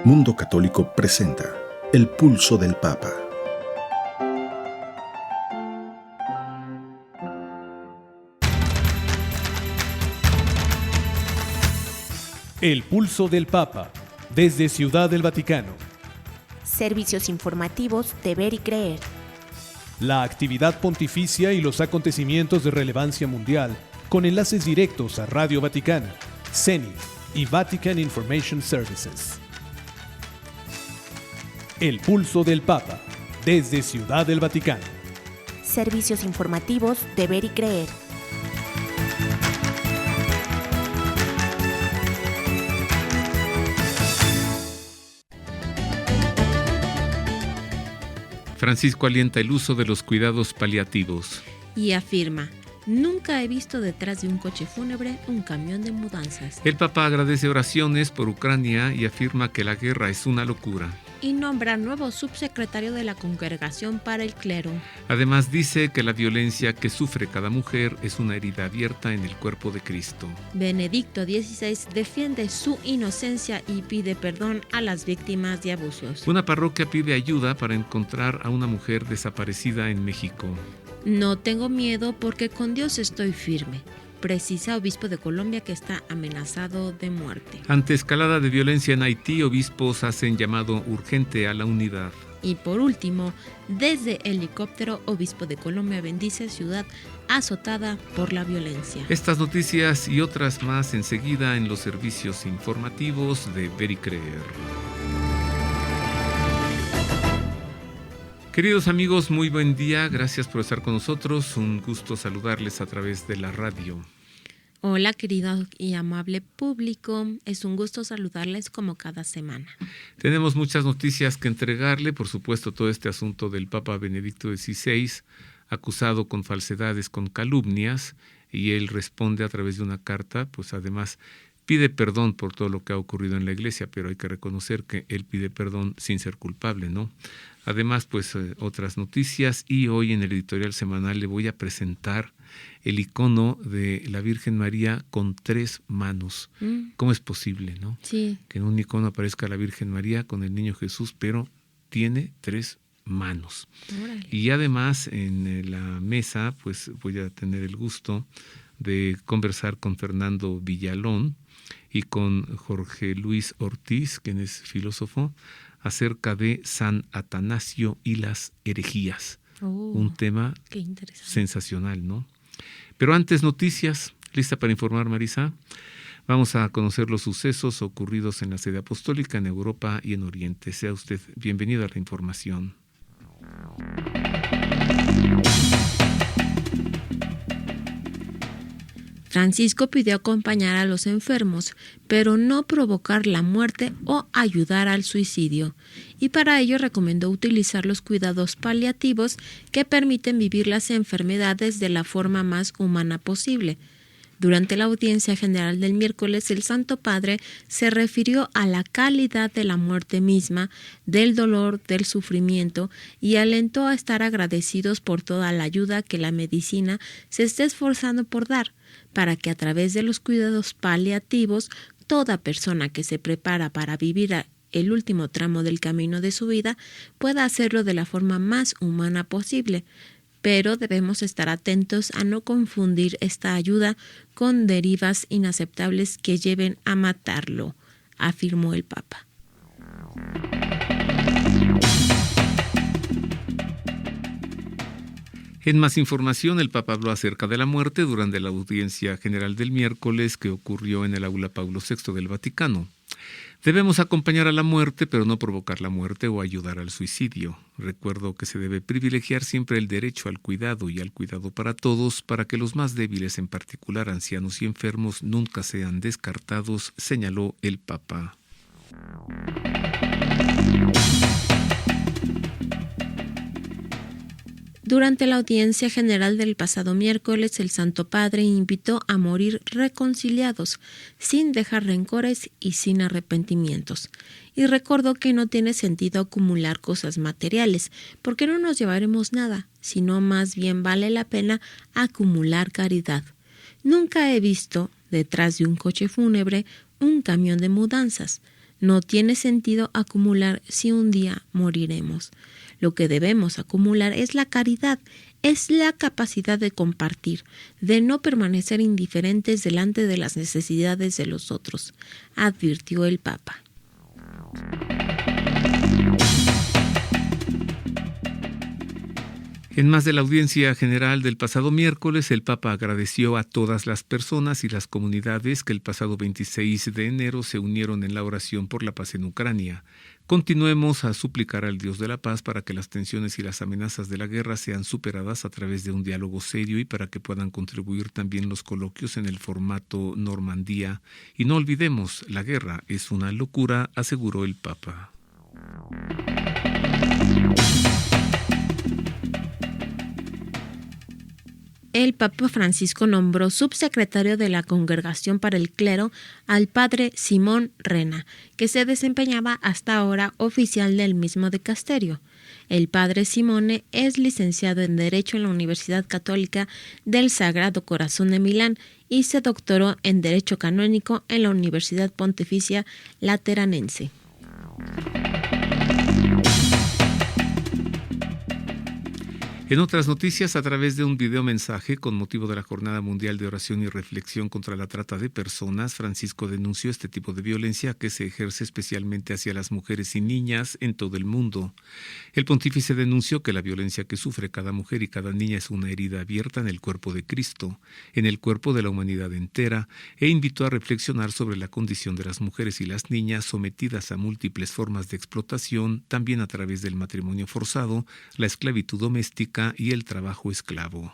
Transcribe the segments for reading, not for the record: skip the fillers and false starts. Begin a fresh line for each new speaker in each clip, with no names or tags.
Mundo Católico presenta El Pulso del Papa.
El Pulso del Papa, desde Ciudad del Vaticano.
Servicios informativos de Ver y Creer.
La actividad pontificia y los acontecimientos de relevancia mundial, con enlaces directos a Radio Vaticana, CENI y Vatican Information Services. El Pulso del Papa, desde Ciudad del Vaticano.
Servicios informativos de Ver y Creer.
Francisco alienta el uso de los cuidados paliativos.
Y afirma: nunca he visto detrás de un coche fúnebre un camión de mudanzas.
El Papa agradece oraciones por Ucrania y afirma que la guerra es una locura.
Y nombra nuevo subsecretario de la Congregación para el Clero.
Además dice que la violencia que sufre cada mujer es una herida abierta en el cuerpo de Cristo.
Benedicto XVI defiende su inocencia y pide perdón a las víctimas de abusos.
Una parroquia pide ayuda para encontrar a una mujer desaparecida en México.
No tengo miedo porque con Dios estoy firme, precisa obispo de Colombia que está amenazado de muerte.
Ante escalada de violencia en Haití, obispos hacen llamado urgente a la unidad.
Y por último, desde helicóptero, obispo de Colombia bendice ciudad azotada por la violencia.
Estas noticias y otras más enseguida en los servicios informativos de Ver y Creer. Queridos amigos, muy buen día, gracias por estar con nosotros, un gusto saludarles a través de la radio.
Hola querido y amable público, es un gusto saludarles como cada semana.
Tenemos muchas noticias que entregarle, por supuesto todo este asunto del Papa Benedicto XVI, acusado con falsedades, con calumnias, y él responde a través de una carta, pues además pide perdón por todo lo que ha ocurrido en la Iglesia, pero hay que reconocer que él pide perdón sin ser culpable, ¿no? Además, pues otras noticias, y hoy en el editorial semanal le voy a presentar el icono de la Virgen María con 3 manos. ¿Cómo es posible, no?
Sí.
Que en un icono aparezca la Virgen María con el niño Jesús, pero tiene 3 manos.
Órale.
Y además en la mesa, pues voy a tener el gusto de conversar con Fernando Villalón y con Jorge Luis Ortiz, quien es filósofo, acerca de San Atanasio y las herejías. Un tema sensacional, ¿no? Pero antes, noticias. ¿Lista para informar, Marisa? Vamos a conocer los sucesos ocurridos en la sede apostólica, en Europa y en Oriente. Sea usted bienvenido a la información.
Francisco pidió acompañar a los enfermos, pero no provocar la muerte o ayudar al suicidio, y para ello recomendó utilizar los cuidados paliativos que permiten vivir las enfermedades de la forma más humana posible. Durante la audiencia general del miércoles, el Santo Padre se refirió a la calidad de la muerte misma, del dolor, del sufrimiento, y alentó a estar agradecidos por toda la ayuda que la medicina se está esforzando por dar, para que a través de los cuidados paliativos, toda persona que se prepara para vivir el último tramo del camino de su vida pueda hacerlo de la forma más humana posible. Pero debemos estar atentos a no confundir esta ayuda con derivas inaceptables que lleven a matarlo, afirmó el Papa.
En más información, el Papa habló acerca de la muerte durante la audiencia general del miércoles que ocurrió en el aula Pablo VI del Vaticano. Debemos acompañar a la muerte, pero no provocar la muerte o ayudar al suicidio. Recuerdo que se debe privilegiar siempre el derecho al cuidado y al cuidado para todos, para que los más débiles, en particular ancianos y enfermos, nunca sean descartados, señaló el Papa.
Durante la audiencia general del pasado miércoles, el Santo Padre invitó a morir reconciliados, sin dejar rencores y sin arrepentimientos. Y recordó que no tiene sentido acumular cosas materiales, porque no nos llevaremos nada, sino más bien vale la pena acumular caridad. Nunca he visto, detrás de un coche fúnebre, un camión de mudanzas. No tiene sentido acumular si un día moriremos. Lo que debemos acumular es la caridad, es la capacidad de compartir, de no permanecer indiferentes delante de las necesidades de los otros, advirtió el Papa.
En más de la audiencia general del pasado miércoles, el Papa agradeció a todas las personas y las comunidades que el pasado 26 de enero se unieron en la oración por la paz en Ucrania. Continuemos a suplicar al Dios de la paz para que las tensiones y las amenazas de la guerra sean superadas a través de un diálogo serio y para que puedan contribuir también los coloquios en el formato Normandía. Y no olvidemos, la guerra es una locura, aseguró el Papa.
El Papa Francisco nombró subsecretario de la Congregación para el Clero al padre Simón Rena, que se desempeñaba hasta ahora oficial del mismo dicasterio. El padre Simone es licenciado en Derecho en la Universidad Católica del Sagrado Corazón de Milán y se doctoró en Derecho Canónico en la Universidad Pontificia Lateranense.
En otras noticias, a través de un videomensaje con motivo de la Jornada Mundial de Oración y Reflexión contra la Trata de Personas, Francisco denunció este tipo de violencia que se ejerce especialmente hacia las mujeres y niñas en todo el mundo. El pontífice denunció que la violencia que sufre cada mujer y cada niña es una herida abierta en el cuerpo de Cristo, en el cuerpo de la humanidad entera, e invitó a reflexionar sobre la condición de las mujeres y las niñas sometidas a múltiples formas de explotación, también a través del matrimonio forzado, la esclavitud doméstica y el trabajo esclavo.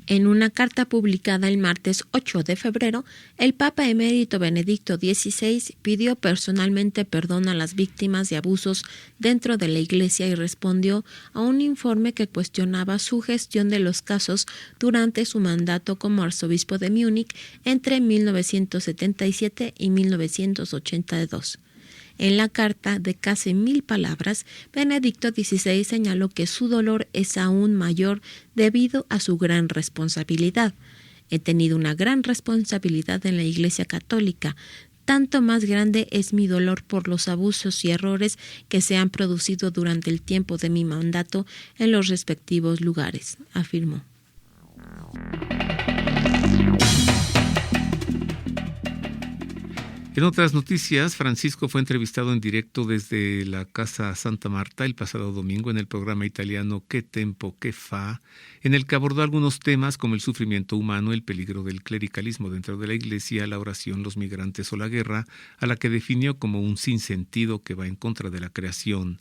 En una carta publicada el martes 8 de febrero, el Papa emérito Benedicto XVI pidió personalmente perdón a las víctimas de abusos dentro de la Iglesia y respondió a un informe que cuestionaba su gestión de los casos durante su mandato como arzobispo de Múnich entre 1977 y 1982. En la carta, de casi 1000 palabras, Benedicto XVI señaló que su dolor es aún mayor debido a su gran responsabilidad. He tenido una gran responsabilidad en la Iglesia Católica. Tanto más grande es mi dolor por los abusos y errores que se han producido durante el tiempo de mi mandato en los respectivos lugares, afirmó.
En otras noticias, Francisco fue entrevistado en directo desde la Casa Santa Marta el pasado domingo en el programa italiano Che Tempo Che Fa, en el que abordó algunos temas como el sufrimiento humano, el peligro del clericalismo dentro de la Iglesia, la oración, los migrantes o la guerra, a la que definió como un sinsentido que va en contra de la creación.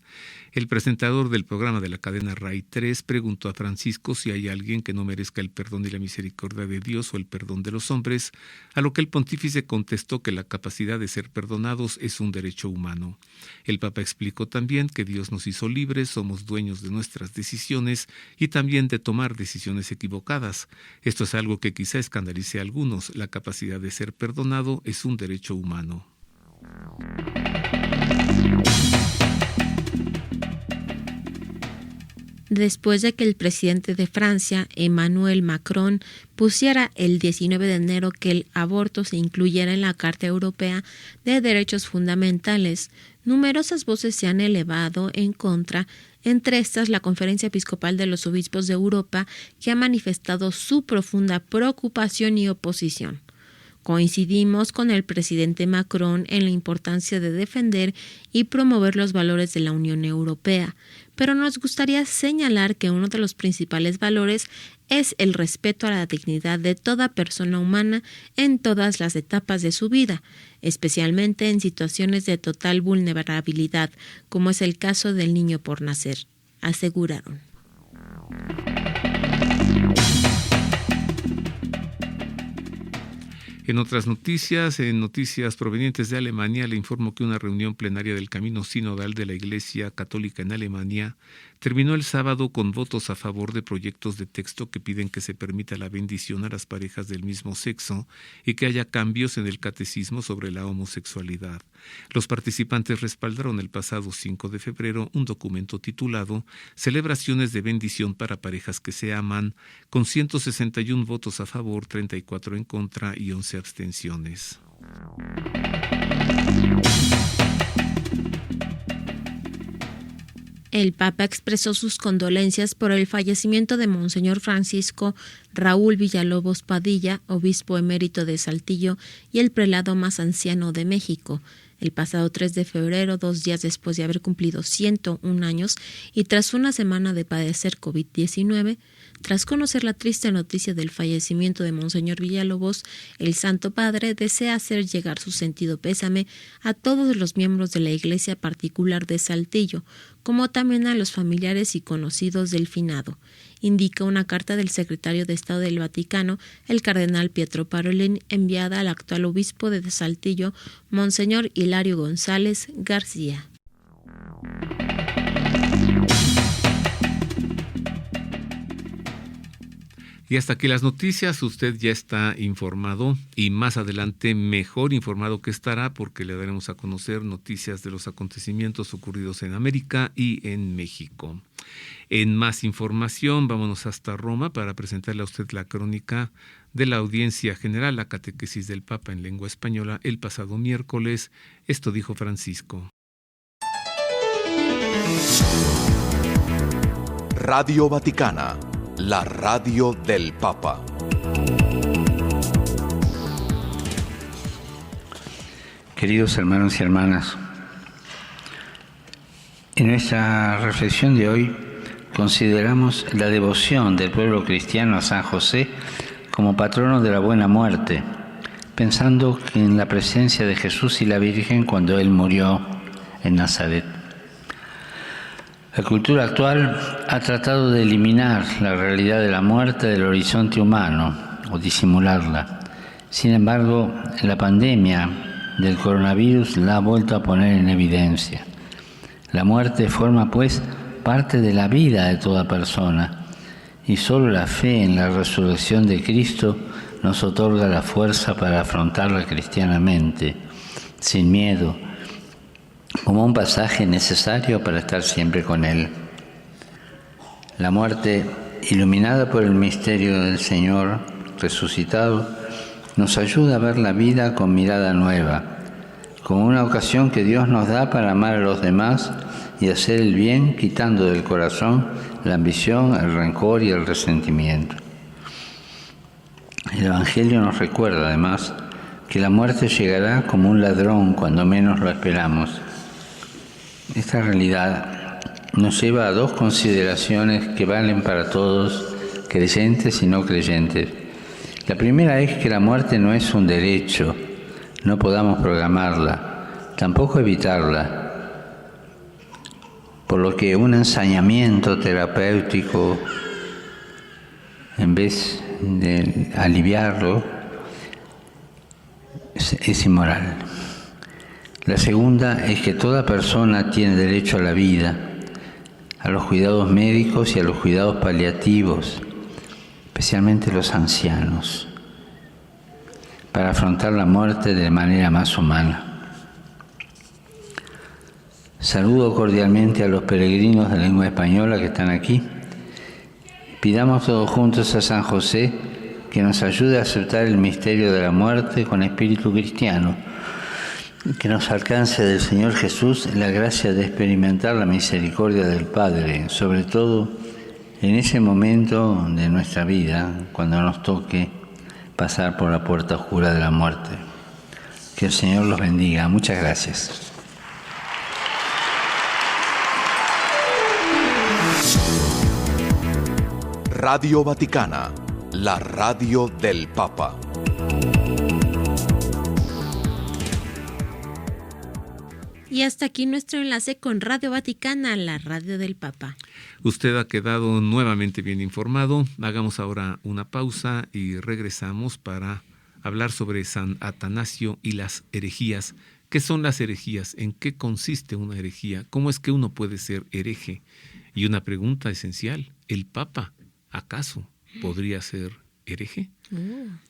El presentador del programa de la cadena RAI 3 preguntó a Francisco si hay alguien que no merezca el perdón y la misericordia de Dios o el perdón de los hombres, a lo que el pontífice contestó que la capacidad de ser perdonados es un derecho humano. El Papa explicó también que Dios nos hizo libres, somos dueños de nuestras decisiones y también de tomar decisiones equivocadas. Esto es algo que quizá escandalice a algunos. La capacidad de ser perdonado es un derecho humano.
Después de que el presidente de Francia, Emmanuel Macron, pusiera el 19 de enero que el aborto se incluyera en la Carta Europea de Derechos Fundamentales, numerosas voces se han elevado en contra, entre estas la Conferencia Episcopal de los Obispos de Europa, que ha manifestado su profunda preocupación y oposición. Coincidimos con el presidente Macron en la importancia de defender y promover los valores de la Unión Europea, pero nos gustaría señalar que uno de los principales valores es el respeto a la dignidad de toda persona humana en todas las etapas de su vida, especialmente en situaciones de total vulnerabilidad, como es el caso del niño por nacer, aseguraron.
En otras noticias, en noticias provenientes de Alemania, le informo que una reunión plenaria del Camino Sinodal de la Iglesia Católica en Alemania terminó el sábado con votos a favor de proyectos de texto que piden que se permita la bendición a las parejas del mismo sexo y que haya cambios en el catecismo sobre la homosexualidad. Los participantes respaldaron el pasado 5 de febrero un documento titulado Celebraciones de bendición para parejas que se aman, con 161 votos a favor, 34 en contra y 11 abstenciones.
El Papa expresó sus condolencias por el fallecimiento de Monseñor Francisco Raúl Villalobos Padilla, obispo emérito de Saltillo y el prelado más anciano de México. El pasado 3 de febrero, 2 días después de haber cumplido 101 años y tras una semana de padecer COVID-19, tras conocer la triste noticia del fallecimiento de Monseñor Villalobos, el Santo Padre desea hacer llegar su sentido pésame a todos los miembros de la Iglesia particular de Saltillo, como también a los familiares y conocidos del finado, indica una carta del secretario de Estado del Vaticano, el cardenal Pietro Parolin, enviada al actual obispo de Saltillo, Monseñor Hilario González García.
Y hasta aquí las noticias, usted ya está informado y más adelante mejor informado que estará porque le daremos a conocer noticias de los acontecimientos ocurridos en América y en México. En más información, vámonos hasta Roma para presentarle a usted la crónica de la Audiencia General, la catequesis del Papa en lengua española el pasado miércoles. Esto dijo Francisco.
Radio Vaticana, la radio del Papa.
Queridos hermanos y hermanas, en nuestra reflexión de hoy consideramos la devoción del pueblo cristiano a San José como patrono de la buena muerte, pensando en la presencia de Jesús y la Virgen cuando Él murió en Nazaret. La cultura actual ha tratado de eliminar la realidad de la muerte del horizonte humano o disimularla. Sin embargo, la pandemia del coronavirus la ha vuelto a poner en evidencia. La muerte forma, pues, parte de la vida de toda persona y solo la fe en la resurrección de Cristo nos otorga la fuerza para afrontarla cristianamente, sin miedo, como un pasaje necesario para estar siempre con Él. La muerte, iluminada por el misterio del Señor resucitado, nos ayuda a ver la vida con mirada nueva, como una ocasión que Dios nos da para amar a los demás y hacer el bien, quitando del corazón la ambición, el rencor y el resentimiento. El Evangelio nos recuerda, además, que la muerte llegará como un ladrón cuando menos lo esperamos. Esta realidad nos lleva a dos consideraciones que valen para todos, creyentes y no creyentes. La primera es que la muerte no es un derecho, no podamos programarla, tampoco evitarla, por lo que un ensañamiento terapéutico, en vez de aliviarlo, es inmoral. La segunda es que toda persona tiene derecho a la vida, a los cuidados médicos y a los cuidados paliativos, especialmente los ancianos, para afrontar la muerte de manera más humana. Saludo cordialmente a los peregrinos de lengua española que están aquí. Pidamos todos juntos a San José que nos ayude a aceptar el misterio de la muerte con espíritu cristiano, que nos alcance del Señor Jesús la gracia de experimentar la misericordia del Padre, sobre todo en ese momento de nuestra vida, cuando nos toque pasar por la puerta oscura de la muerte. Que el Señor los bendiga. Muchas gracias.
Radio Vaticana, la radio del Papa.
Y hasta aquí nuestro enlace con Radio Vaticana, la radio del Papa.
Usted ha quedado nuevamente bien informado. Hagamos ahora una pausa y regresamos para hablar sobre San Atanasio y las herejías. ¿Qué son las herejías? ¿En qué consiste una herejía? ¿Cómo es que uno puede ser hereje? Y una pregunta esencial, ¿el Papa acaso podría ser hereje?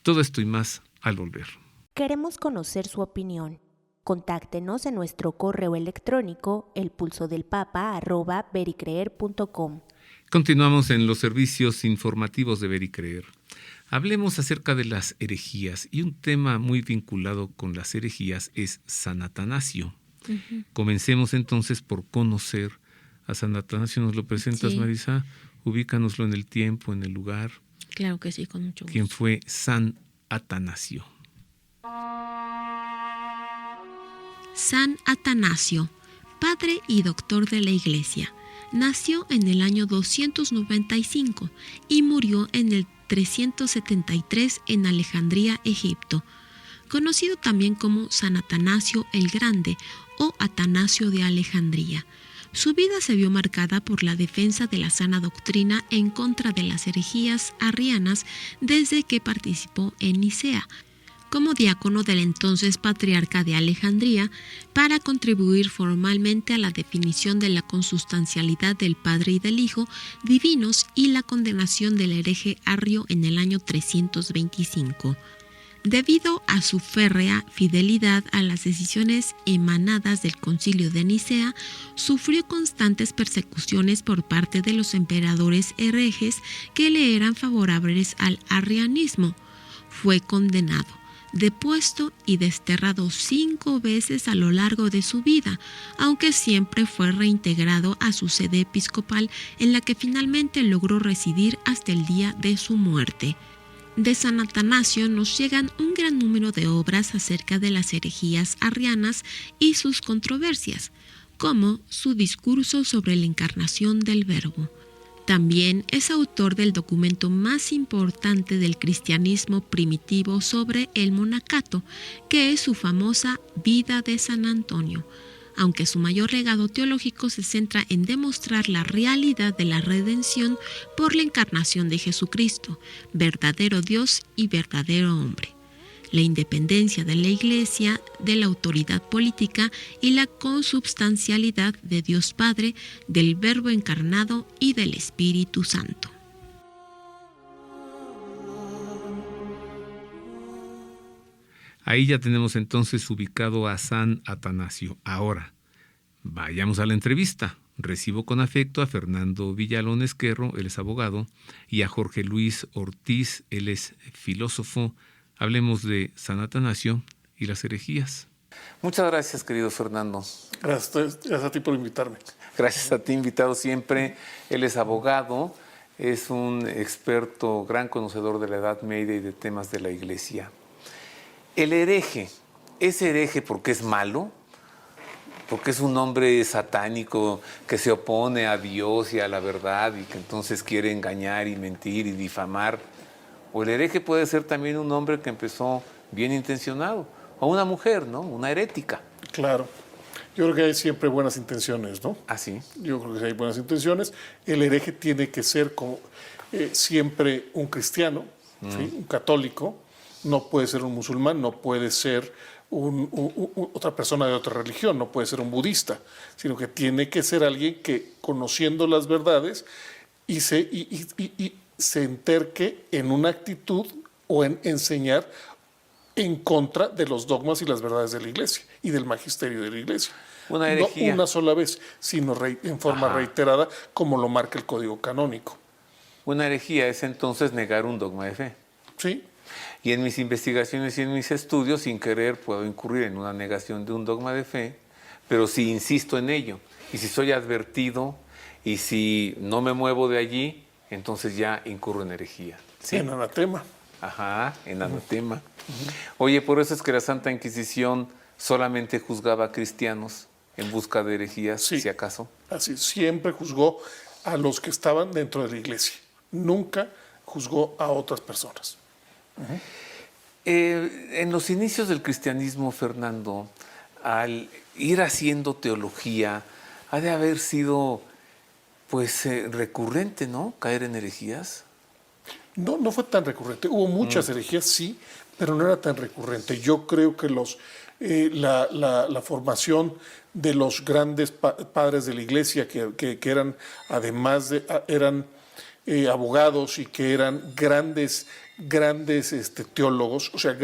Todo esto y más al volver.
Queremos conocer su opinión. Contáctenos en nuestro correo electrónico elpulsodelpapa@vericreer.com.
Continuamos en los servicios informativos de Ver y Creer. Hablemos acerca de las herejías, y un tema muy vinculado con las herejías es San Atanasio. Comencemos entonces por conocer a San Atanasio. ¿Nos lo presentas,
Sí.
Marisa? Ubícanos en el tiempo, en el lugar.
Claro que sí, con mucho gusto.
¿Quién fue San Atanasio?
San Atanasio, padre y doctor de la Iglesia, nació en el año 295 y murió en el 373 en Alejandría, Egipto. Conocido también como San Atanasio el Grande o Atanasio de Alejandría. Su vida se vio marcada por la defensa de la sana doctrina en contra de las herejías arrianas desde que participó en Nicea, como diácono del entonces patriarca de Alejandría, para contribuir formalmente a la definición de la consustancialidad del Padre y del Hijo divinos y la condenación del hereje arrio en el año 325. Debido a su férrea fidelidad a las decisiones emanadas del Concilio de Nicea, sufrió constantes persecuciones por parte de los emperadores herejes que le eran favorables al arrianismo. Fue condenado, depuesto y desterrado 5 veces a lo largo de su vida, aunque siempre fue reintegrado a su sede episcopal, en la que finalmente logró residir hasta el día de su muerte. De San Atanasio nos llegan un gran número de obras acerca de las herejías arrianas y sus controversias, como su discurso sobre la encarnación del Verbo. También es autor del documento más importante del cristianismo primitivo sobre el monacato, que es su famosa Vida de San Antonio, aunque su mayor legado teológico se centra en demostrar la realidad de la redención por la encarnación de Jesucristo, verdadero Dios y verdadero hombre, la independencia de la Iglesia de la autoridad política y la consubstancialidad de Dios Padre, del Verbo encarnado y del Espíritu Santo.
Ahí ya tenemos entonces ubicado a San Atanasio. Ahora, vayamos a la entrevista. Recibo con afecto a Fernando Villalón Esquerro, él es abogado, y a Jorge Luis Ortiz, él es filósofo. Hablemos de San Atanasio y las herejías.
Muchas gracias, querido Fernando.
Gracias a ti por invitarme.
Gracias a ti, invitado siempre. Él es abogado, es un experto, gran conocedor de la Edad Media y de temas de la Iglesia. El hereje, ¿es hereje porque es malo? ¿Porque es un hombre satánico que se opone a Dios y a la verdad y que entonces quiere engañar y mentir y difamar? ¿O el hereje puede ser también un hombre que empezó bien intencionado? O una mujer, ¿no? Una herética.
Claro. Yo creo que hay siempre buenas intenciones, ¿no?
¿Ah, sí?
Yo creo que hay buenas intenciones. El hereje tiene que ser como, siempre un cristiano, ¿sí? Un católico. No puede ser un musulmán, no puede ser otra persona de otra religión, no puede ser un budista, sino que tiene que ser alguien que, conociendo las verdades, y se enterque en una actitud o en enseñar en contra de los dogmas y las verdades de la Iglesia y del magisterio de la Iglesia.
Una herejía.
No una sola vez, sino en forma reiterada, como lo marca el Código Canónico.
Una herejía es entonces negar un dogma de fe.
Sí.
Y en mis investigaciones y en mis estudios, sin querer, puedo incurrir en una negación de un dogma de fe, pero si insisto en ello, y si soy advertido, y si no me muevo de allí, entonces ya incurro en herejía.
¿Sí? En anatema.
Ajá, en anatema. Oye, por eso es que la Santa Inquisición solamente juzgaba a cristianos en busca de herejías,
sí,
si acaso.
Así, siempre juzgó a los que estaban dentro de la Iglesia. Nunca juzgó a otras personas.
En los inicios del cristianismo, Fernando, al ir haciendo teología, ha de haber sido pues recurrente, ¿no? Caer en herejías.
No fue tan recurrente. Hubo muchas herejías, sí, pero no era tan recurrente. Yo creo que la formación de los grandes padres de la Iglesia, que eran, además de, eran abogados y que eran grandes teólogos, o sea,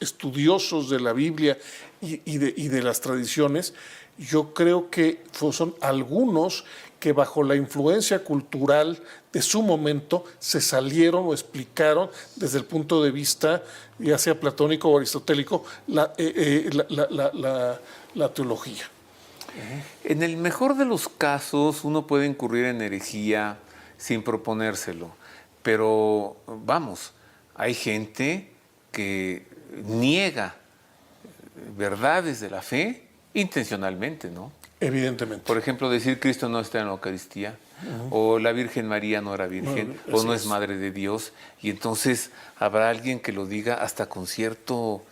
estudiosos de la Biblia y de las tradiciones, yo creo que son algunos que bajo la influencia cultural de su momento se salieron o explicaron desde el punto de vista, ya sea platónico o aristotélico, la teología.
En el mejor de los casos uno puede incurrir en herejía sin proponérselo, pero vamos, hay gente que niega verdades de la fe intencionalmente, ¿no?
Evidentemente.
Por ejemplo, decir Cristo no está en la Eucaristía, o la Virgen María no era virgen, o no es madre de Dios, y entonces habrá alguien que lo diga hasta con cierto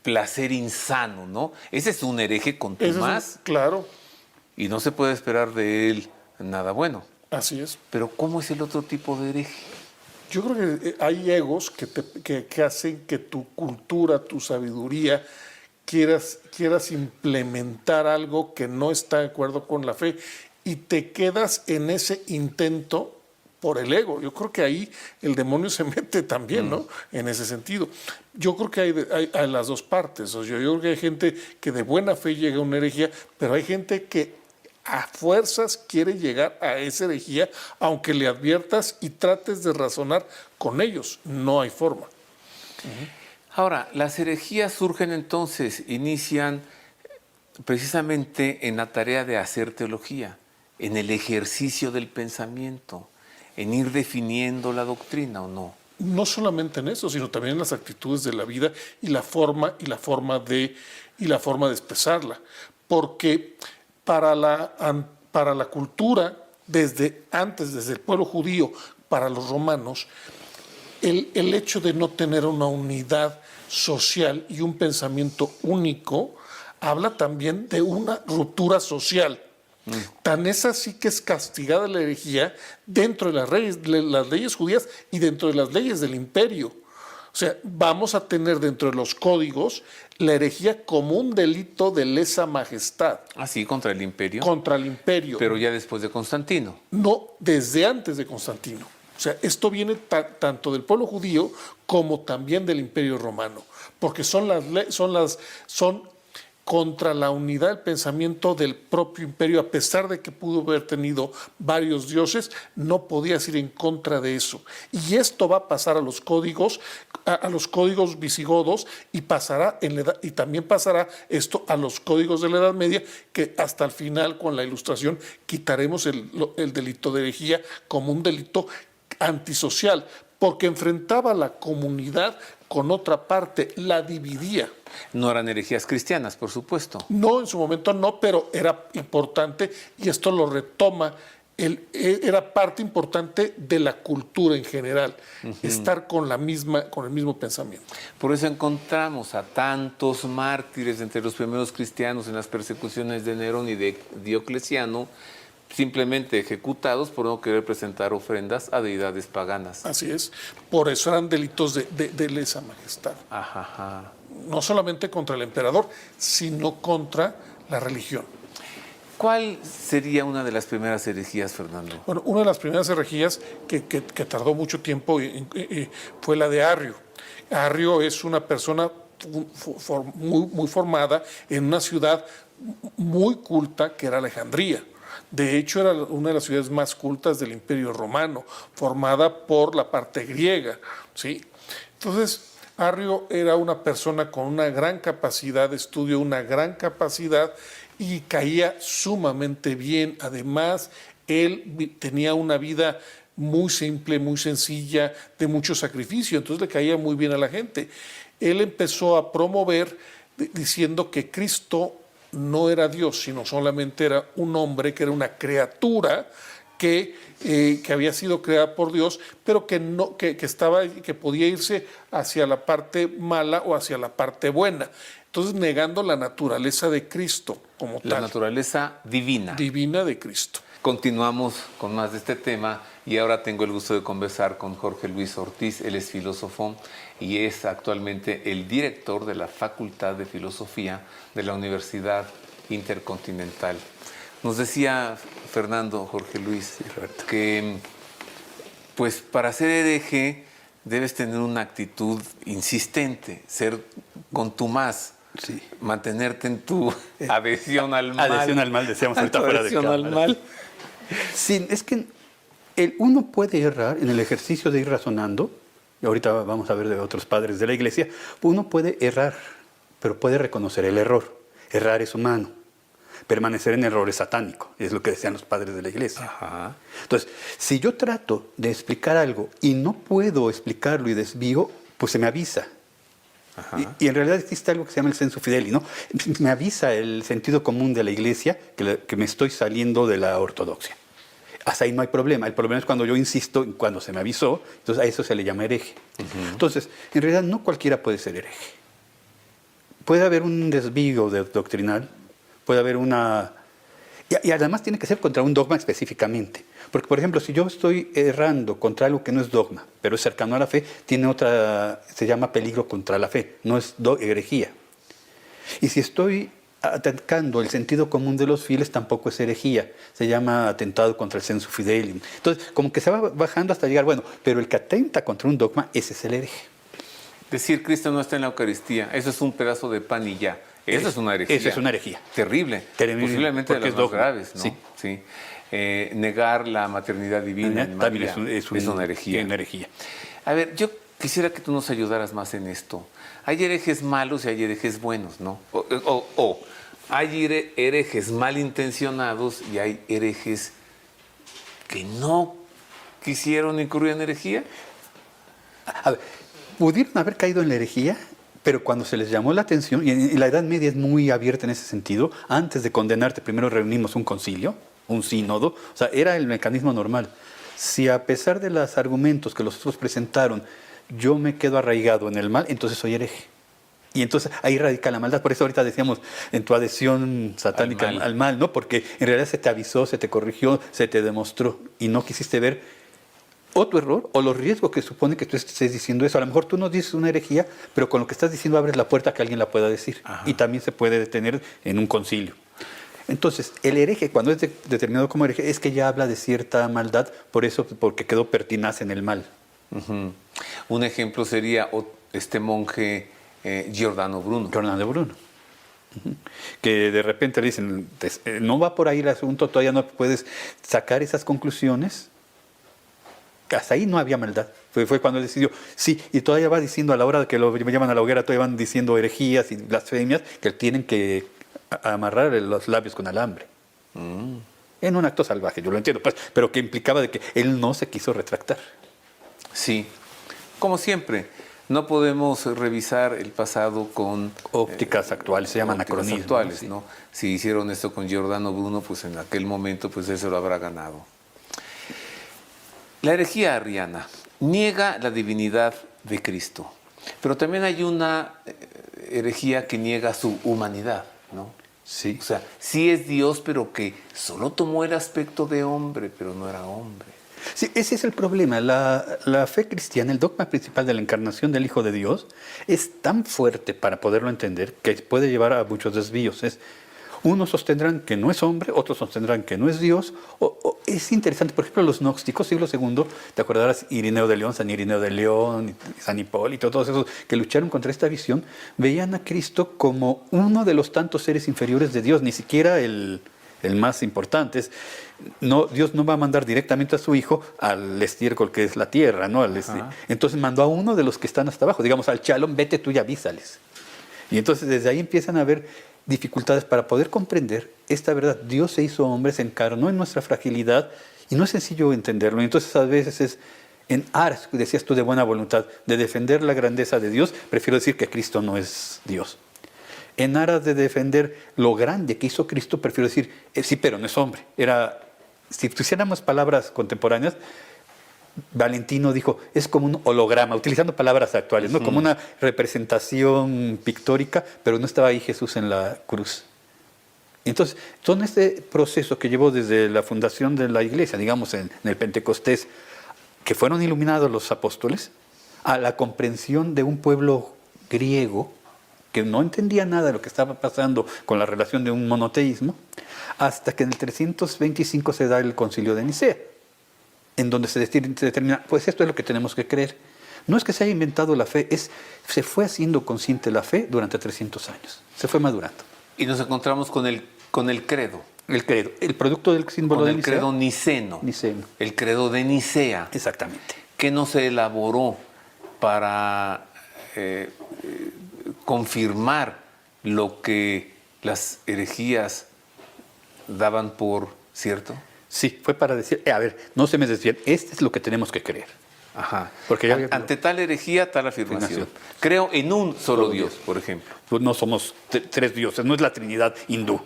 placer insano, ¿no? Ese es un hereje contumaz.
Claro.
Y no se puede esperar de él nada bueno.
Así es.
Pero ¿cómo es el otro tipo de hereje?
Yo creo que hay egos que hacen que tu cultura, tu sabiduría, quieras implementar algo que no está de acuerdo con la fe y te quedas en ese intento por el ego. Yo creo que ahí el demonio se mete también, ¿no? En ese sentido. Yo creo que hay las dos partes. O sea, yo creo que hay gente que de buena fe llega a una herejía, pero hay gente que a fuerzas quiere llegar a esa herejía, aunque le adviertas y trates de razonar con ellos. No hay forma.
Ahora, las herejías surgen entonces, inician precisamente en la tarea de hacer teología, en el ejercicio del pensamiento, en ir definiendo la doctrina, ¿o no?
No solamente en eso, sino también en las actitudes de la vida y la forma de expresarla. Porque para la cultura, desde el pueblo judío, para los romanos, el hecho de no tener una unidad social y un pensamiento único habla también de una ruptura social. Tan es así que es castigada la herejía dentro de las leyes judías y dentro de las leyes del imperio. O sea, vamos a tener dentro de los códigos la herejía como un delito de lesa majestad.
¿Ah, sí? ¿Contra el imperio?
Contra el imperio.
Pero ya después de Constantino.
No, desde antes de Constantino. O sea, esto viene tanto del pueblo judío como también del imperio romano, porque son contra la unidad del pensamiento del propio imperio. A pesar de que pudo haber tenido varios dioses, no podías ir en contra de eso. Y esto va a pasar a los códigos visigodos y también pasará esto a los códigos de la Edad Media, que hasta el final, con la Ilustración, quitaremos el delito de herejía como un delito antisocial, porque enfrentaba a la comunidad con otra parte, la dividía.
No eran herejías cristianas, por supuesto.
No, en su momento no, pero era importante y esto lo retoma. Era parte importante de la cultura en general, estar con el mismo pensamiento.
Por eso encontramos a tantos mártires entre los primeros cristianos en las persecuciones de Nerón y de Diocleciano, simplemente ejecutados por no querer presentar ofrendas a deidades paganas.
Así es. Por eso eran delitos de lesa majestad.
Ajá.
No solamente contra el emperador, sino contra la religión.
¿Cuál sería una de las primeras herejías, Fernando?
Bueno, una de las primeras herejías que tardó mucho tiempo fue la de Arrio. Arrio es una persona muy formada en una ciudad muy culta que era Alejandría. De hecho, era una de las ciudades más cultas del Imperio Romano, formada por la parte griega, ¿sí? Entonces, Arrio era una persona con una gran capacidad de estudio, una gran capacidad, y caía sumamente bien. Además, él tenía una vida muy simple, muy sencilla, de mucho sacrificio, entonces le caía muy bien a la gente. Él empezó a promover diciendo que Cristo no era Dios, sino solamente era un hombre, que era una criatura que había sido creada por Dios, pero que podía irse hacia la parte mala o hacia la parte buena. Entonces, negando la naturaleza de Cristo como tal.
La naturaleza divina.
Divina de Cristo.
Continuamos con más de este tema y ahora tengo el gusto de conversar con Jorge Luis Ortiz. Él es filósofo y es actualmente el director de la Facultad de Filosofía de la Universidad Intercontinental. Nos decía Fernando, Jorge Luis, que pues para ser hereje debes tener una actitud insistente, ser contumaz.
Sí.
Mantenerte en tu adhesión al mal.
Adhesión al mal, decíamos ahorita fuera de cámara.
Adhesión al mal.
Sí, es que uno puede errar en el ejercicio de ir razonando, y ahorita vamos a ver de otros padres de la iglesia, uno puede errar, pero puede reconocer el error. Errar es humano. Permanecer en error es satánico, es lo que decían los padres de la iglesia.
Ajá.
Entonces, si yo trato de explicar algo y no puedo explicarlo y desvío, pues se me avisa. Y en realidad existe algo que se llama el sensu fideli, ¿no? Me avisa el sentido común de la iglesia que me estoy saliendo de la ortodoxia. Hasta ahí no hay problema. El problema es cuando yo insisto, cuando se me avisó, entonces a eso se le llama hereje. Entonces, en realidad no cualquiera puede ser hereje. Puede haber un desvío doctrinal, puede haber una... Y además tiene que ser contra un dogma específicamente. Porque, por ejemplo, si yo estoy errando contra algo que no es dogma, pero es cercano a la fe, tiene otra, se llama peligro contra la fe, no es herejía. Y si estoy atacando el sentido común de los fieles, tampoco es herejía, se llama atentado contra el sensu fidelium. Entonces, como que se va bajando hasta llegar, bueno, pero el que atenta contra un dogma, ese es el hereje.
Decir Cristo no está en la Eucaristía, eso es un pedazo de pan y ya. Eso es una herejía.
Eso es una herejía.
Terrible. Posiblemente de las más graves, ¿no?
Sí.
Sí. Negar la maternidad divina en María
es una herejía.
A ver, yo quisiera que tú nos ayudaras más en esto. Hay herejes malos y hay herejes buenos, ¿no? O hay herejes malintencionados y hay herejes que no quisieron incurrir en herejía.
A ver, pudieron haber caído en la herejía, pero cuando se les llamó la atención, y la Edad Media es muy abierta en ese sentido, antes de condenarte primero reunimos un concilio, un sínodo, o sea, era el mecanismo normal. Si a pesar de los argumentos que los otros presentaron, yo me quedo arraigado en el mal, entonces soy hereje. Y entonces ahí radica la maldad. Por eso ahorita decíamos en tu adhesión satánica al mal, ¿no? Porque en realidad se te avisó, se te corrigió, se te demostró y no quisiste ver o tu error o los riesgos que supone que tú estés diciendo eso. A lo mejor tú no dices una herejía, pero con lo que estás diciendo abres la puerta a que alguien la pueda decir. Ajá. Y también se puede detener en un concilio. Entonces, el hereje, cuando es determinado como hereje, es que ya habla de cierta maldad, porque quedó pertinaz en el mal.
Un ejemplo sería este monje Giordano Bruno.
Giordano Bruno. Que de repente le dicen, no va por ahí el asunto, todavía no puedes sacar esas conclusiones. Hasta ahí no había maldad. Fue cuando decidió, sí, y todavía va diciendo a la hora de que lo llevan a la hoguera, todavía van diciendo herejías y blasfemias que tienen que amarrar los labios con alambre. En un acto salvaje, yo lo entiendo, pues, pero que implicaba de que él no se quiso retractar.
Sí, como siempre, no podemos revisar el pasado con
ópticas actuales, se llaman anacronismos
actuales, ¿no? Si hicieron esto con Giordano Bruno, pues en aquel momento pues él se lo habrá ganado. La herejía arriana niega la divinidad de Cristo, pero también hay una herejía que niega su humanidad, ¿no?
Sí.
O sea, sí es Dios, pero que solo tomó el aspecto de hombre, pero no era hombre.
Sí, ese es el problema. La fe cristiana, el dogma principal de la encarnación del Hijo de Dios, es tan fuerte para poderlo entender que puede llevar a muchos desvíos. Unos sostendrán que no es hombre, otros sostendrán que no es Dios. Es interesante, por ejemplo, los gnósticos, siglo II, te acordarás, Irineo de León, San Irineo de León, San Hipólito, todos esos que lucharon contra esta visión, veían a Cristo como uno de los tantos seres inferiores de Dios, ni siquiera el más importante. Dios no va a mandar directamente a su Hijo al estiércol que es la tierra, ¿no? Entonces mandó a uno de los que están hasta abajo, digamos al Chalón, vete tú y avísales. Y entonces desde ahí empiezan a haber dificultades para poder comprender esta verdad. Dios se hizo hombre, se encarnó en nuestra fragilidad y no es sencillo entenderlo. Y entonces a veces es en aras, decías tú, de buena voluntad, de defender la grandeza de Dios, prefiero decir que Cristo no es Dios. En aras de defender lo grande que hizo Cristo, prefiero decir, sí, pero no es hombre. Si pusiéramos palabras contemporáneas, Valentino dijo, es como un holograma, utilizando palabras actuales, ¿no? Como una representación pictórica, pero no estaba ahí Jesús en la cruz. Entonces, todo este proceso que llevó desde la fundación de la iglesia, digamos en el Pentecostés, que fueron iluminados los apóstoles, a la comprensión de un pueblo griego que no entendía nada de lo que estaba pasando con la relación de un monoteísmo, hasta que en el 325 se da el Concilio de Nicea, en donde se determina, pues esto es lo que tenemos que creer. No es que se haya inventado la fe, se fue haciendo consciente la fe durante 300 años, se fue madurando.
Y nos encontramos con el credo.
El credo, el producto del símbolo de Nicea.
Con el credo niceno. El credo de Nicea.
Exactamente.
Que no se elaboró para confirmar lo que las herejías daban por cierto.
Sí, fue para decir, a ver, no se me desvíen, este es lo que tenemos que creer.
Ajá.
Porque
ante tal herejía, tal afirmación. Creo en un solo Dios, por ejemplo.
Pues no somos tres dioses, no es la Trinidad hindú.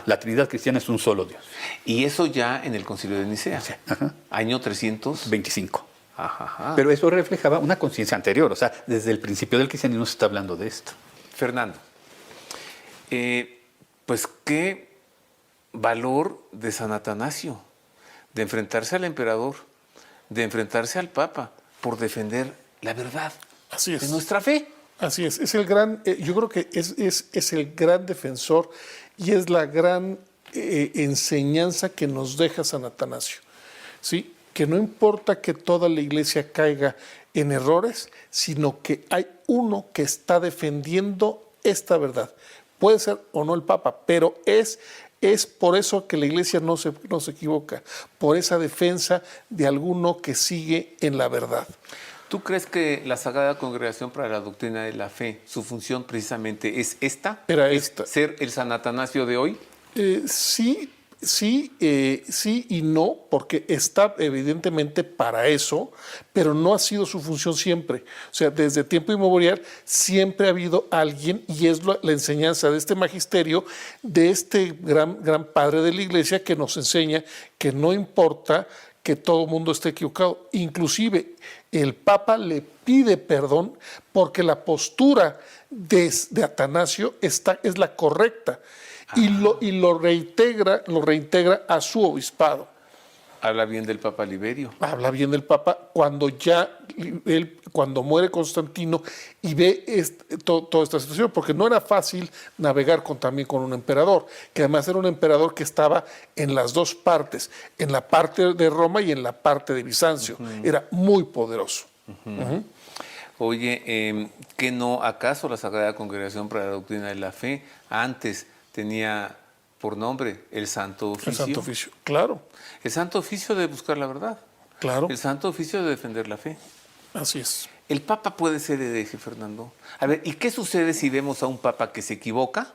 La Trinidad cristiana es un solo Dios.
Y eso ya en el Concilio de Nicea.
Ajá.
Año 325.
Ajá. Pero eso reflejaba una conciencia anterior, o sea, desde el principio del cristianismo se está hablando de esto.
Fernando, pues qué valor de San Atanasio, de enfrentarse al emperador, de enfrentarse al Papa, por defender la verdad.
Así es.
De nuestra fe.
Así es el gran, yo creo que es el gran defensor y es la gran enseñanza que nos deja San Atanasio, ¿sí? Que no importa que toda la iglesia caiga en errores, sino que hay uno que está defendiendo esta verdad. Puede ser o no el Papa, pero es por eso que la iglesia no se equivoca, por esa defensa de alguno que sigue en la verdad.
¿Tú crees que la Sagrada Congregación para la Doctrina de la Fe, su función precisamente es esta?
Era
¿Es
esta.
¿Ser el San Atanasio de hoy?
Sí y no, porque está evidentemente para eso, pero no ha sido su función siempre. O sea, desde tiempo inmemorial siempre ha habido alguien, y es la enseñanza de este magisterio, de este gran padre de la iglesia, que nos enseña que no importa que todo el mundo esté equivocado. Inclusive el Papa le pide perdón porque la postura de Atanasio es la correcta. Y lo reintegra a su obispado.
Habla bien del Papa Liberio.
Habla bien del Papa cuando muere Constantino y ve toda esta situación, porque no era fácil navegar también con un emperador, que además era un emperador que estaba en las dos partes, en la parte de Roma y en la parte de Bizancio. Era muy poderoso.
Oye, ¿qué no acaso la Sagrada Congregación para la Doctrina de la Fe antes tenía por nombre el Santo Oficio?
El Santo Oficio, claro.
El Santo Oficio de buscar la verdad.
Claro.
El Santo Oficio de defender la fe.
Así es.
El Papa puede ser hereje, Fernando. A ver, ¿y qué sucede si vemos a un Papa que se equivoca?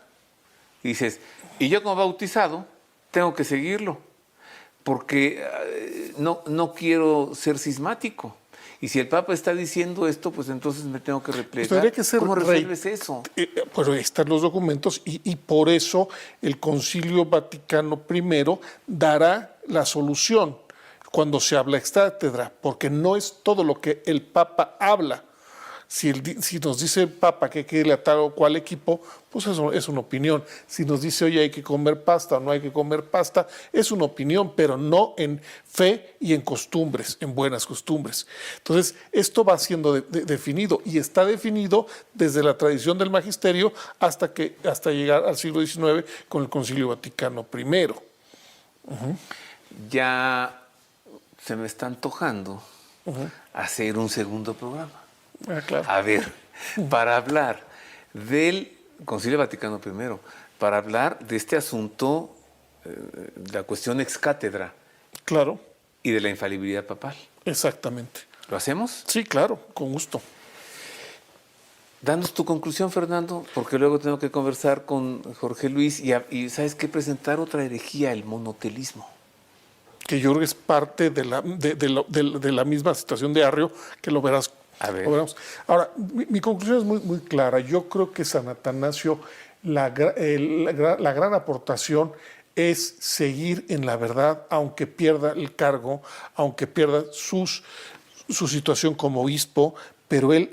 Y dices, y yo como bautizado tengo que seguirlo, porque no quiero ser cismático. Y si el Papa está diciendo esto, pues entonces me tengo que replegar. ¿Cómo resuelves eso?
Pues ahí están los documentos y por eso el Concilio Vaticano I dará la solución cuando se habla ex cátedra, porque no es todo lo que el Papa habla. Si nos dice el Papa que hay que irle a tal o cual equipo, pues eso es una opinión. Si nos dice, oye, hay que comer pasta o no hay que comer pasta, es una opinión, pero no en fe y en costumbres, en buenas costumbres. Entonces, esto va siendo definido y está definido desde la tradición del magisterio hasta llegar al siglo XIX con el Concilio Vaticano I.
Ya se me está antojando hacer un segundo programa.
Claro.
A ver, para hablar del Concilio Vaticano I, para hablar de este asunto, la cuestión ex cátedra.
Claro.
Y de la infalibilidad papal.
Exactamente.
¿Lo hacemos?
Sí, claro, con gusto.
Danos tu conclusión, Fernando, porque luego tengo que conversar con Jorge Luis y ¿sabes qué? Presentar otra herejía, el monotelismo.
Que yo creo que es parte de la misma situación de Arrio, que lo verás.
A ver.
Ahora, mi conclusión es muy clara. Yo creo que San Atanasio, la gran aportación es seguir en la verdad, aunque pierda el cargo, aunque pierda su situación como obispo, pero él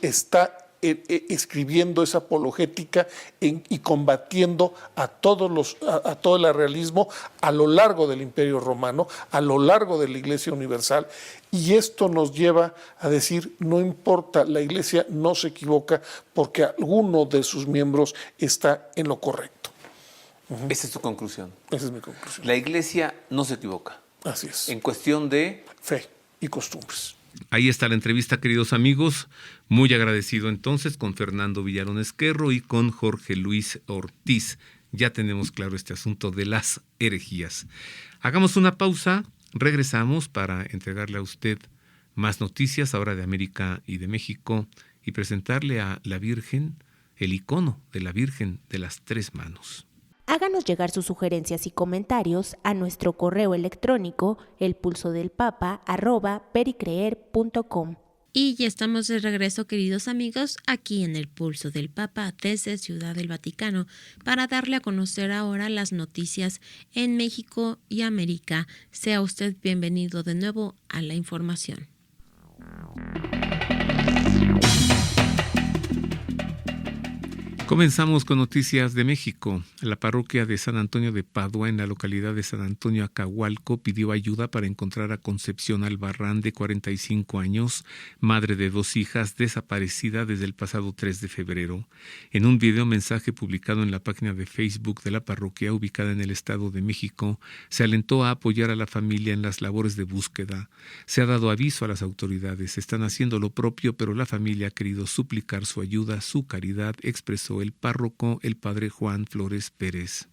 está escribiendo esa apologética y combatiendo a todo el arrianismo a lo largo del Imperio Romano, a lo largo de la Iglesia Universal. Y esto nos lleva a decir, no importa, la Iglesia no se equivoca porque alguno de sus miembros está en lo correcto.
Esa es tu conclusión.
Esa es mi conclusión.
La Iglesia no se equivoca.
Así es.
En cuestión de
fe y costumbres.
Ahí está la entrevista, queridos amigos. Muy agradecido entonces con Fernando Villalón Ezquerro y con Jorge Luis Ortiz. Ya tenemos claro este asunto de las herejías. Hagamos una pausa, regresamos para entregarle a usted más noticias ahora de América y de México y presentarle a la Virgen, el icono de la Virgen de las Tres Manos.
Háganos llegar sus sugerencias y comentarios a nuestro correo electrónico elpulsodelpapa@pericreer.com.
Y ya estamos de regreso, queridos amigos, aquí en El Pulso del Papa desde Ciudad del Vaticano para darle a conocer ahora las noticias en México y América. Sea usted bienvenido de nuevo a la información.
Comenzamos con noticias de México. La parroquia de San Antonio de Padua, en la localidad de San Antonio Acahualco, pidió ayuda para encontrar a Concepción Albarrán, de 45 años, madre de 2 hijas, desaparecida desde el pasado 3 de febrero. En un video mensaje publicado en la página de Facebook de la parroquia, ubicada en el Estado de México, se alentó a apoyar a la familia en las labores de búsqueda. Se ha dado aviso a las autoridades, están haciendo lo propio, pero la familia ha querido suplicar su ayuda, su caridad, expresó el párroco, el padre Juan Flores Pérez.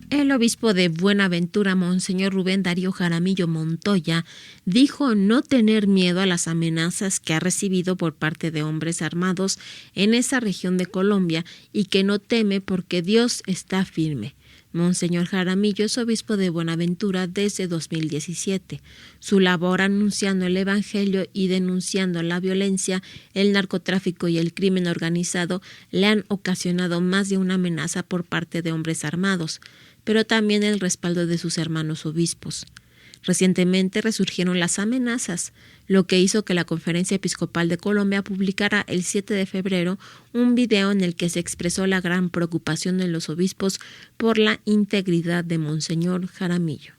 El obispo de Buenaventura, Monseñor Rubén Darío Jaramillo Montoya, dijo no tener miedo a las amenazas que ha recibido por parte de hombres armados en esa región de Colombia y que no teme porque Dios está firme. Monseñor Jaramillo es obispo de Buenaventura desde 2017. Su labor anunciando el Evangelio y denunciando la violencia, el narcotráfico y el crimen organizado le han ocasionado más de una amenaza por parte de hombres armados, pero también el respaldo de sus hermanos obispos. Recientemente resurgieron las amenazas, lo que hizo que la Conferencia Episcopal de Colombia publicara el 7 de febrero un video en el que se expresó la gran preocupación de los obispos por la integridad de Monseñor Jaramillo.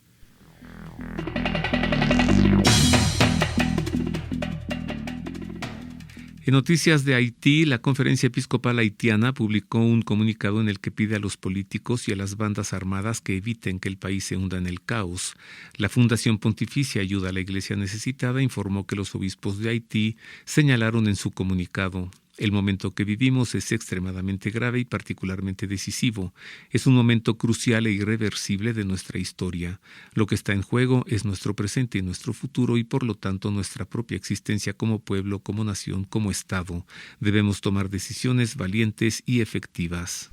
En noticias de Haití, la Conferencia Episcopal Haitiana publicó un comunicado en el que pide a los políticos y a las bandas armadas que eviten que el país se hunda en el caos. La Fundación Pontificia Ayuda a la Iglesia Necesitada informó que los obispos de Haití señalaron en su comunicado: el momento que vivimos es extremadamente grave y particularmente decisivo. Es un momento crucial e irreversible de nuestra historia. Lo que está en juego es nuestro presente y nuestro futuro y por lo tanto nuestra propia existencia como pueblo, como nación, como Estado. Debemos tomar decisiones valientes y efectivas.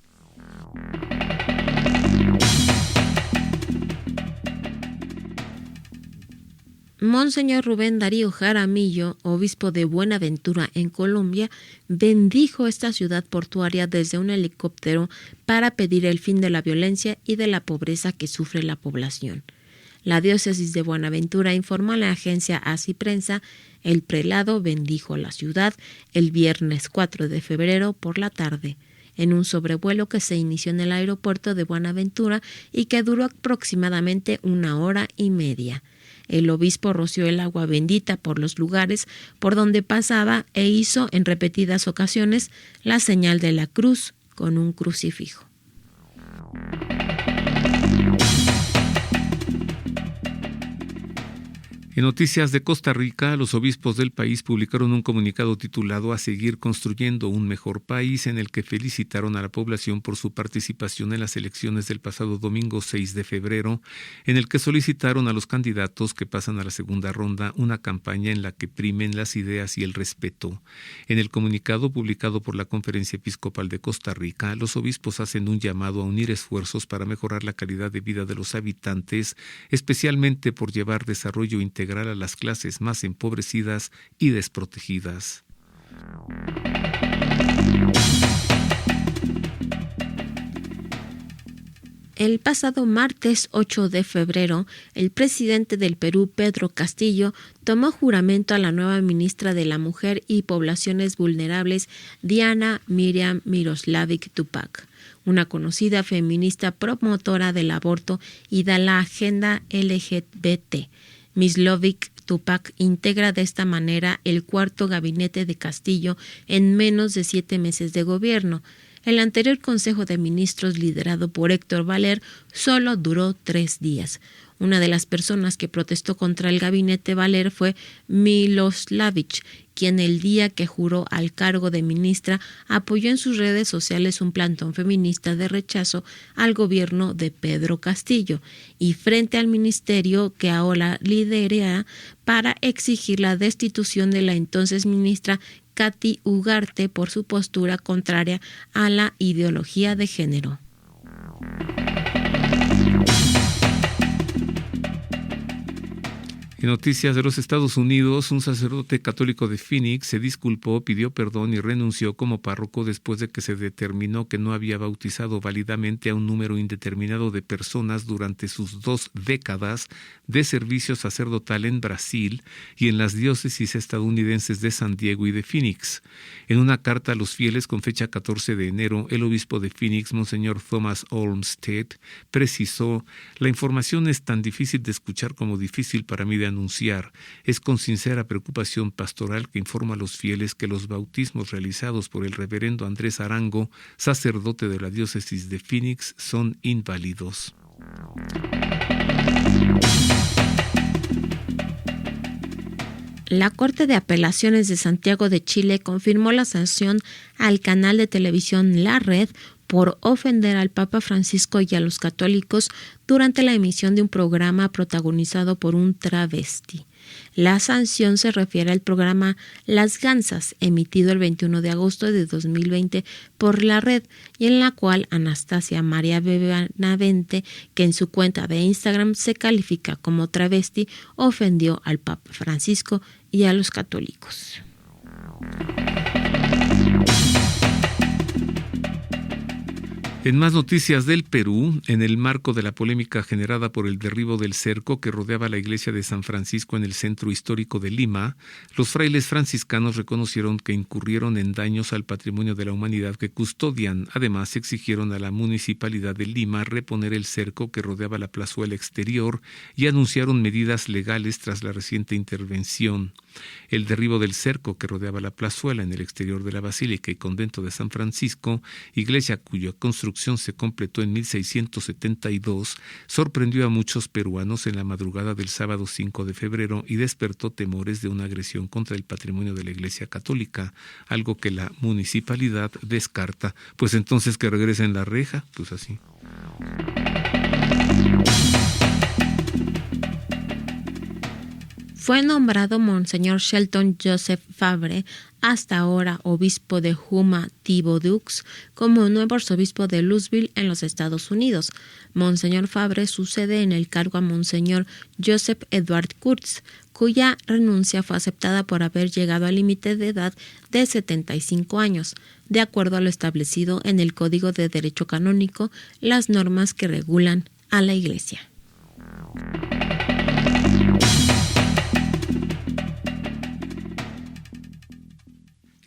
Monseñor Rubén Darío Jaramillo, obispo de Buenaventura en Colombia, bendijo esta ciudad portuaria desde un helicóptero para pedir el fin de la violencia y de la pobreza que sufre la población. La diócesis de Buenaventura informó a la agencia ASI Prensa, el prelado bendijo la ciudad el viernes 4 de febrero por la tarde, en un sobrevuelo que se inició en el aeropuerto de Buenaventura y que duró aproximadamente 1 hora y media. El obispo roció el agua bendita por los lugares por donde pasaba e hizo en repetidas ocasiones la señal de la cruz con un crucifijo.
En noticias de Costa Rica, los obispos del país publicaron un comunicado titulado "A seguir construyendo un mejor país", en el que felicitaron a la población por su participación en las elecciones del pasado domingo 6 de febrero, en el que solicitaron a los candidatos que pasan a la segunda ronda una campaña en la que primen las ideas y el respeto. En el comunicado publicado por la Conferencia Episcopal de Costa Rica, los obispos hacen un llamado a unir esfuerzos para mejorar la calidad de vida de los habitantes, especialmente por llevar desarrollo integral a las clases más empobrecidas y desprotegidas.
El pasado martes 8 de febrero, el presidente del Perú, Pedro Castillo, tomó juramento a la nueva ministra de la Mujer y Poblaciones Vulnerables, Diana Miriam Miroslavic Tupac, una conocida feminista promotora del aborto y de la agenda LGBT. Miroslavic Tupac integra de esta manera el cuarto gabinete de Castillo en menos de 7 meses de gobierno. El anterior Consejo de Ministros, liderado por Héctor Valer, solo duró 3 días. Una de las personas que protestó contra el gabinete Valer fue Miloslavic, quien el día que juró al cargo de ministra apoyó en sus redes sociales un plantón feminista de rechazo al gobierno de Pedro Castillo y frente al ministerio que ahora lidera para exigir la destitución de la entonces ministra Katy Ugarte por su postura contraria a la ideología de género.
En noticias de los Estados Unidos, un sacerdote católico de Phoenix se disculpó, pidió perdón y renunció como párroco después de que se determinó que no había bautizado válidamente a un número indeterminado de personas durante sus 2 décadas de servicio sacerdotal en Brasil y en las diócesis estadounidenses de San Diego y de Phoenix. En una carta a los fieles con fecha 14 de enero, el obispo de Phoenix, Monseñor Thomas Olmsted, precisó: la información es tan difícil de escuchar como difícil para mí de anunciar. Es con sincera preocupación pastoral que informa a los fieles que los bautismos realizados por el reverendo Andrés Arango, sacerdote de la diócesis de Phoenix, son inválidos.
La Corte de Apelaciones de Santiago de Chile confirmó la sanción al canal de televisión La Red por ofender al Papa Francisco y a los católicos durante la emisión de un programa protagonizado por un travesti. La sanción se refiere al programa Las Gansas, emitido el 21 de agosto de 2020 por La Red, y en la cual Anastasia María Benavente, que en su cuenta de Instagram se califica como travesti, ofendió al Papa Francisco y a los católicos.
En más noticias del Perú, en el marco de la polémica generada por el derribo del cerco que rodeaba la iglesia de San Francisco en el centro histórico de Lima, los frailes franciscanos reconocieron que incurrieron en daños al patrimonio de la humanidad que custodian. Además, exigieron a la municipalidad de Lima reponer el cerco que rodeaba la plazuela exterior y anunciaron medidas legales tras la reciente intervención. El derribo del cerco que rodeaba la plazuela en el exterior de la Basílica y Convento de San Francisco, iglesia cuya construcción se completó en 1672, sorprendió a muchos peruanos en la madrugada del sábado 5 de febrero y despertó temores de una agresión contra el patrimonio de la Iglesia Católica, algo que la municipalidad descarta. Pues entonces que regresen la reja, pues así.
Fue nombrado Monseñor Shelton Joseph Fabre, hasta ahora obispo de Houma-Thibodaux, como nuevo arzobispo de Louisville en los Estados Unidos. Monseñor Fabre sucede en el cargo a Monseñor Joseph Edward Kurtz, cuya renuncia fue aceptada por haber llegado al límite de edad de 75 años, de acuerdo a lo establecido en el Código de Derecho Canónico, las normas que regulan a la Iglesia.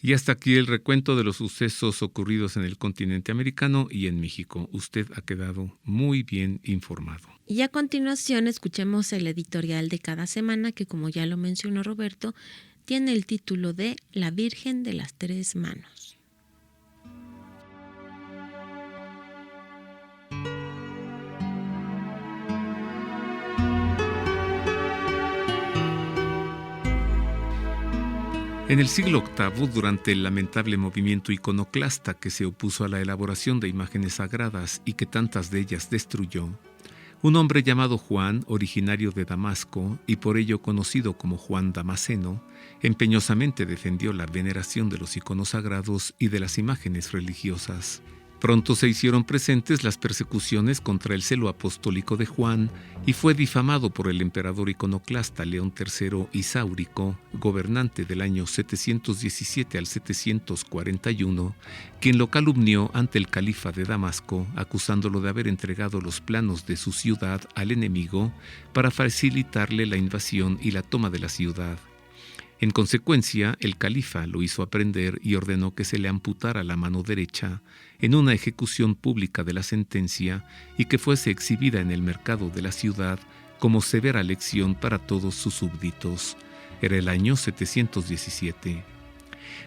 Y hasta aquí el recuento de los sucesos ocurridos en el continente americano y en México. Usted ha quedado muy bien informado.
Y a continuación escuchemos el editorial de cada semana que, como ya lo mencionó Roberto, tiene el título de La Virgen de las Tres Manos.
En el siglo VIII, durante el lamentable movimiento iconoclasta que se opuso a la elaboración de imágenes sagradas y que tantas de ellas destruyó, un hombre llamado Juan, originario de Damasco y por ello conocido como Juan Damasceno, empeñosamente defendió la veneración de los iconos sagrados y de las imágenes religiosas. Pronto se hicieron presentes las persecuciones contra el celo apostólico de Juan y fue difamado por el emperador iconoclasta León III Isáurico, gobernante del año 717 al 741, quien lo calumnió ante el califa de Damasco, acusándolo de haber entregado los planos de su ciudad al enemigo para facilitarle la invasión y la toma de la ciudad. En consecuencia, el califa lo hizo aprender y ordenó que se le amputara la mano derecha en una ejecución pública de la sentencia y que fuese exhibida en el mercado de la ciudad como severa lección para todos sus súbditos. Era el año 717.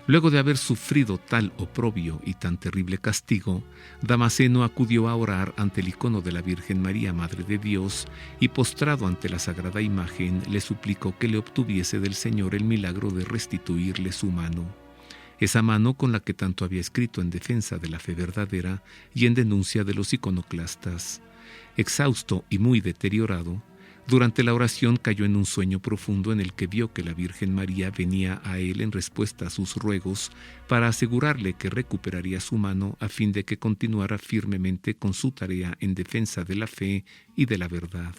Luego de haber sufrido tal oprobio y tan terrible castigo, Damasceno acudió a orar ante el icono de la Virgen María, Madre de Dios, y postrado ante la sagrada imagen, le suplicó que le obtuviese del Señor el milagro de restituirle su mano. Esa mano con la que tanto había escrito en defensa de la fe verdadera y en denuncia de los iconoclastas. Exhausto y muy deteriorado, durante la oración cayó en un sueño profundo en el que vio que la Virgen María venía a él en respuesta a sus ruegos para asegurarle que recuperaría su mano a fin de que continuara firmemente con su tarea en defensa de la fe y de la verdad.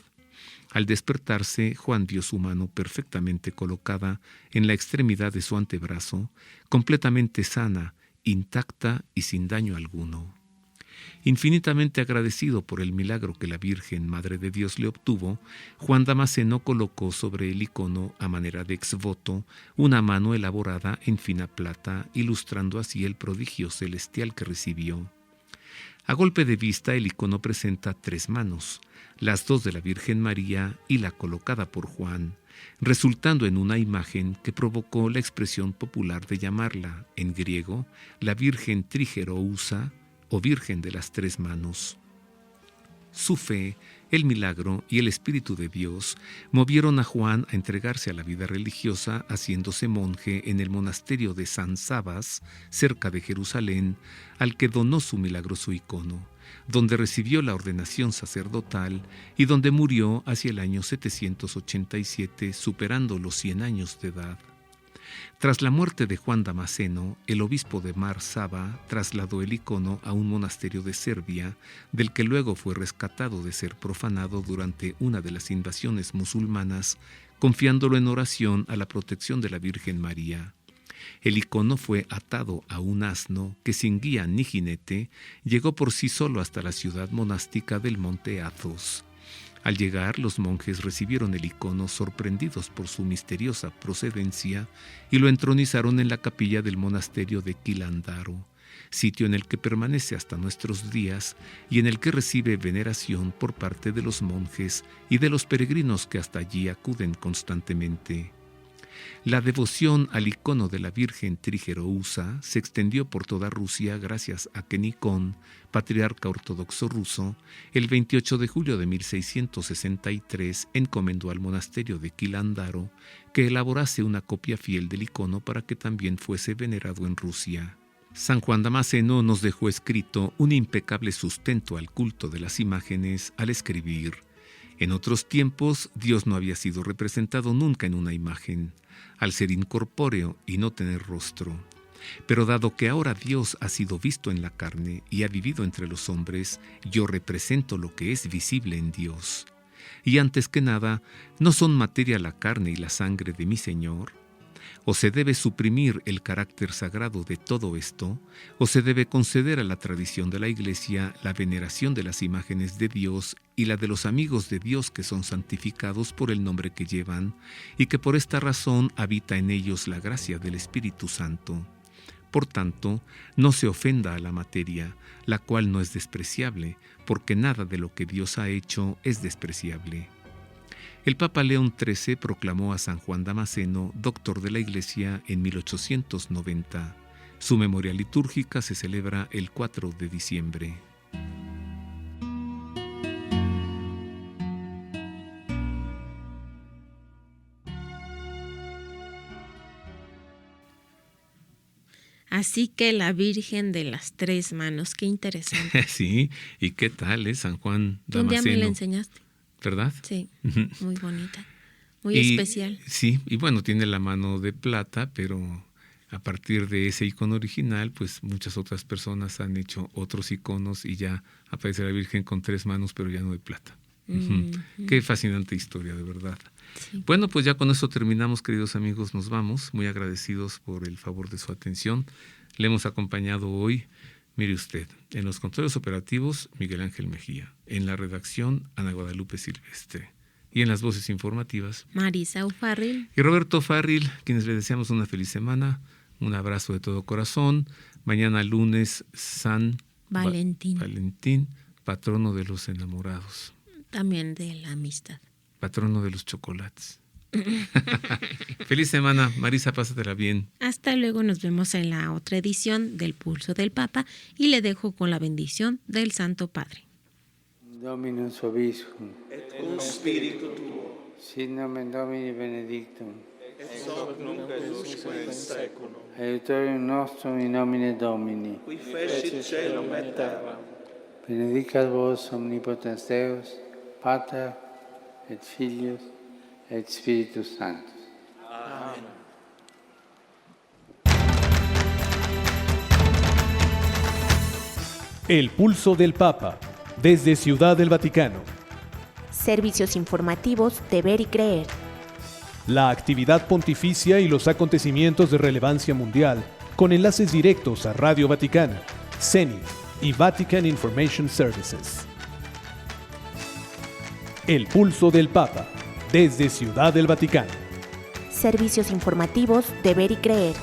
Al despertarse, Juan vio su mano perfectamente colocada en la extremidad de su antebrazo, completamente sana, intacta y sin daño alguno. Infinitamente agradecido por el milagro que la Virgen Madre de Dios le obtuvo, Juan Damasceno colocó sobre el icono, a manera de exvoto, una mano elaborada en fina plata, ilustrando así el prodigio celestial que recibió. A golpe de vista, el icono presenta 3 manos, las 2 de la Virgen María y la colocada por Juan, resultando en una imagen que provocó la expresión popular de llamarla, en griego, la Virgen Trigerousa, o Virgen de las 3 manos. Su fe, el milagro y el Espíritu de Dios movieron a Juan a entregarse a la vida religiosa, haciéndose monje en el monasterio de San Sabas, cerca de Jerusalén, al que donó su milagroso icono, donde recibió la ordenación sacerdotal y donde murió hacia el año 787, superando los 100 años de edad. Tras la muerte de Juan Damasceno, el obispo de Mar Saba trasladó el icono a un monasterio de Serbia, del que luego fue rescatado de ser profanado durante una de las invasiones musulmanas, confiándolo en oración a la protección de la Virgen María. El icono fue atado a un asno que, sin guía ni jinete, llegó por sí solo hasta la ciudad monástica del monte Athos. Al llegar, los monjes recibieron el icono sorprendidos por su misteriosa procedencia y lo entronizaron en la capilla del monasterio de Quilandaro, sitio en el que permanece hasta nuestros días y en el que recibe veneración por parte de los monjes y de los peregrinos que hasta allí acuden constantemente. La devoción al icono de la Virgen Trigerousa se extendió por toda Rusia gracias a que Nikon, patriarca ortodoxo ruso, el 28 de julio de 1663 encomendó al monasterio de Quilandaro que elaborase una copia fiel del icono para que también fuese venerado en Rusia. San Juan Damasceno nos dejó escrito un impecable sustento al culto de las imágenes al escribir: en otros tiempos, Dios no había sido representado nunca en una imagen, al ser incorpóreo y no tener rostro. Pero dado que ahora Dios ha sido visto en la carne y ha vivido entre los hombres, yo represento lo que es visible en Dios. Y antes que nada, ¿no son materia la carne y la sangre de mi Señor? ¿O se debe suprimir el carácter sagrado de todo esto? ¿O se debe conceder a la tradición de la Iglesia la veneración de las imágenes de Dios y la de los amigos de Dios que son santificados por el nombre que llevan, y que por esta razón habita en ellos la gracia del Espíritu Santo? Por tanto, no se ofenda a la materia, la cual no es despreciable, porque nada de lo que Dios ha hecho es despreciable. El Papa León XIII proclamó a San Juan Damasceno doctor de la Iglesia en 1890. Su memoria litúrgica se celebra el 4 de diciembre.
Así que la Virgen de las 3 manos, qué interesante.
Sí, ¿y qué tal, San Juan Damasceno?
Un día me la enseñaste.
¿Verdad?
Sí, muy bonita, muy especial.
Sí, y bueno, tiene la mano de plata, pero a partir de ese icono original, pues muchas otras personas han hecho otros iconos y ya aparece la Virgen con 3 manos, pero ya no de plata. Qué fascinante historia, de verdad.
Sí.
Bueno, pues ya con eso terminamos, queridos amigos, nos vamos. Muy agradecidos por el favor de su atención. Le hemos acompañado hoy, mire usted, en los controles operativos, Miguel Ángel Mejía, en la redacción, Ana Guadalupe Silvestre, y en las voces informativas,
Marisa O'Farrill
y Roberto Farril, quienes le deseamos una feliz semana, un abrazo de todo corazón. Mañana lunes, San Valentín, patrono de los enamorados.
También de la amistad.
Patrono de los chocolates. Feliz semana, Marisa, pásatela bien.
Hasta luego, nos vemos en la otra edición del Pulso del Papa y le dejo con la bendición del Santo Padre.
Dominus vobiscum, et cum spiritu tuo, sit nomen Domini benedictum,
et hoc nunc et usque in seculum,
aiutorium nostrum in nomine Domini,
qui fecit caelum et terram.
Benedicat vos omnipotens Deus, Pater et Filius et Spiritus Sanctus.
Amen.
El Pulso del Papa, desde Ciudad del Vaticano.
Servicios informativos de Ver y Creer.
La actividad pontificia y los acontecimientos de relevancia mundial, con enlaces directos a Radio Vaticana, Zenith y Vatican Information Services. El Pulso del Papa, desde Ciudad del Vaticano.
Servicios informativos de Ver y Creer.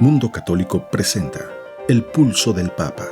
Mundo Católico presenta El Pulso del Papa.